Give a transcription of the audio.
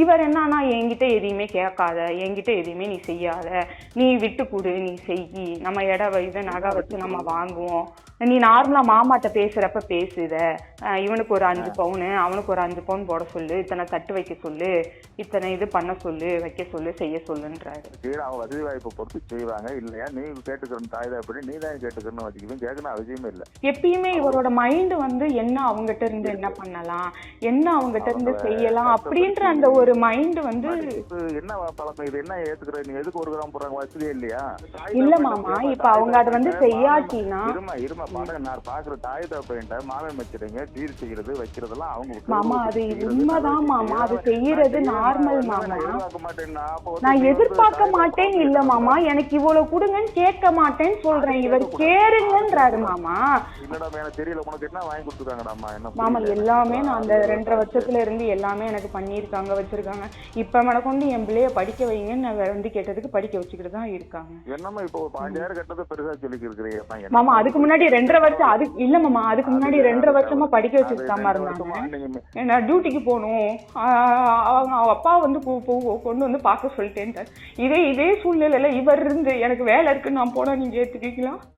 இவர் என்னன்னா என்கிட்ட எதையுமே கேட்காத, என்கிட்ட எதையுமே நீ செய்யாத, நீ விட்டு கொடு, நீ செய், நம்ம இதை நகை வச்சு நம்ம வாங்குவோம், நீ நார்மலா மாமாட்ட பேசுறப்ப பேசுத, இவனுக்கு ஒரு 5 பவுனு அவனுக்கு ஒரு 5 பவுன் போட சொல்லு, இத்தனை தட்டு வைக்க சொல்லு, இத்தனை இது பண்ண சொல்லு, வைக்க சொல்லு, செய்ய சொல்லுன்றாரு. அவங்க வசதி வாய்ப்பை பொறுத்து செய்வாங்க. இல்லையா நீ கேட்டுக்கிற தாய் அப்படி நீ தான் கேட்டுக்கணும் வச்சுக்கணும், கேட்கணும் அவசியமே இல்லை. எப்பயுமே இவரோட மைண்ட் வந்து என்ன அவங்ககிட்ட இருந்து என்ன பண்ணலாம், என்ன அவங்ககிட்ட இருந்து செய்யலாம் அப்படின்ற அந்த ஒரு மைண்ட் வந்து. என்ன பழக்கம் இது, என்ன ஏத்துக்கிற நீ, எதுக்கு 1 கிராம் போடுறாங்க வசதியே இல்லையா? இல்ல மாமா, இப்ப அவங்க அதை வந்து செய்யாட்டினா இருமா பாருங்க, நான் பாக்குற தாய் தப்பைன்ட்ட மாமன் வச்சிருங்க, சீர் செய்யறது வைக்கிறதெல்லாம் அவங்க மாமா, அது உண்மைதான் மாமா, அது செய்யறது நார்மல் மாமா. நான் எதிர்பார்க்க மாட்டேன் இல்ல மாமா, எனக்கு இவ்வளவு கொடுங்கன்னு கேட்க மாட்டேன்னு சொல்றேன், இவர் கேளுங்கன்றாரு மாமா. இல்லடா எனக்கு தெரியல, உனக்கு என்ன வாங்கி கொடுத்துருக்காங்கடாமா? என்ன மாமா, எல்லாமே நான் அந்த 2.5 வருஷத்துல இருந்து எல்லாமே எனக்கு பண்ணிருக்காங்க, வச்சிருக்காங்க. இப்ப மேல கொண்டு என் பிள்ளைய படிக்க வைங்கன்னு நான் வந்து கேட்டதுக்கு படிக்க வச்சுக்கிட்டு தான் இருக்காங்க. என்னமா இப்போ 5,000 கட்டது பெருசா சொல்லி இருக்கிறீங்க மாமா. அதுக்கு முன்னாடி 2.5 வருஷம் அது இல்ல மாமா, அதுக்கு முன்னாடி 2.5 வருஷமா படிக்க வச்சிருக்காம இருந்தாங்க. நான் டியூட்டிக்கு போகணும், அவங்க அப்பா வந்து கொண்டு வந்து பார்க்க சொல்லிட்டேன். இதே சூழ்நிலையில இவர் இருந்து எனக்கு வேலை இருக்குன்னு நான் போனா நீங்க ஏத்துக்கலாம்?